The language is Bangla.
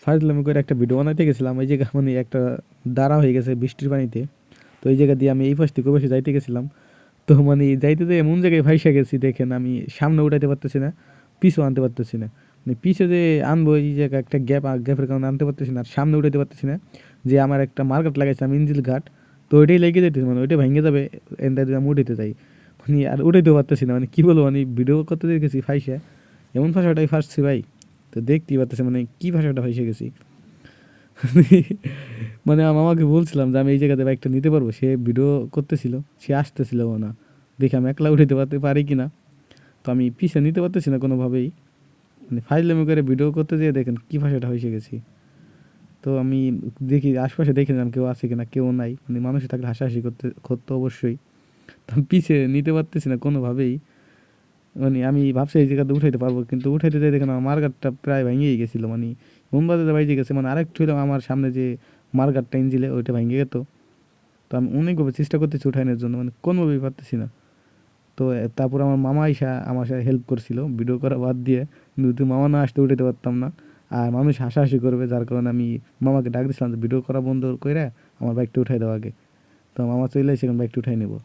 ফাজলামি করে একটা ভিডিও বানাইতে গেছিলাম, এই জায়গা মানে একটা দাঁড়া হয়ে গেছে বৃষ্টির পানিতে। তো এই জায়গা দিয়ে আমি এই পাশ থেকে ওই পাশে যাইতে গেছিলাম। তো মানে যাইতে যেয়ে এমন জায়গায় ফাইসা গেছি, দেখেন আমি সামনে উঠাইতে পারতেছি না, পিছু আনতে পারতেছি না। মানে পিছে যে আনবো এই জায়গা একটা গ্যাপের কারণে আনতে পারতেছি না, আর সামনে উঠাইতে পারতেছি না। যে আমার একটা মার্কেট লাগাইছিলাম ইঞ্জিল ঘাট, তো ওইটাই লেগে যেতেছে, মানে ওইটা ভেঙে যাবে এনটা যদি আমি উঠাইতে যাই। মানে আর উঠাইতেও পারতেছি না, মানে কী বলবো, মানে ভিডিও করতে দেখেছি ফাইসা এমন ভাষাটাই ফাঁসছি ভাই। তো দেখতেই পারতেছে মানে কী ভাষাটা ফাইসে গেছি। মানে আমার মামাকে বলছিলাম যে আমি এই জায়গাতে বাইকটা নিতে পারবো, সে ভিডিও করতেছিল, সে আসতেছিল না, দেখি আমি একলা উঠাইতে পারি কি না। তো আমি পিছে নিতে পারতেছি না কোনোভাবেই, মানে ফাইজলামি করে ভিডিও করতে যেয়ে দেখেন কী ভাষাটা হয়েছে গেছি। তো আমি দেখি আশপাশে দেখে নিলাম কেউ আছে কিনা, কেউ নাই, মানে মানুষ থাকলে হাসাহাসি করতো অবশ্যই। তো আমি পিছে নিতে পারতেছি না কোনোভাবেই। মানে আমি ভাবছি এই জায়গাতে উঠাইতে পারবো, কিন্তু উঠাইতে যাই দেখেন আমার মার্গারটা প্রায় ভেঙেই গেছিলো, মানে মোমবাতি বাইজে গেছে, মানে আরেকটু হইলাম আমার সামনে যে মার্গারটা ইঞ্জিলে ওইটা ভেঙে যেত। তো আমি অনেকভাবে চেষ্টা করতেছি উঠানোর জন্য, মানে কোনোভাবেই পারতেছি না। তো তারপর আমার মামা আইসা আমার সাথে হেল্প করছিল ভিডিও করা বাদ দিয়ে, যদি মামা না আসতে উঠাতে পারতাম না। আর মানুষ হাসাহাসি করবে, যার কারণে আমি মামাকে ডাক দিছিলাম যে ভিডিও করা বন্ধ করে আমার বাইকটা উঠাই দেওয়া আগে। তো মামা চলে সেখানে বাইকটা উঠাই নেবো।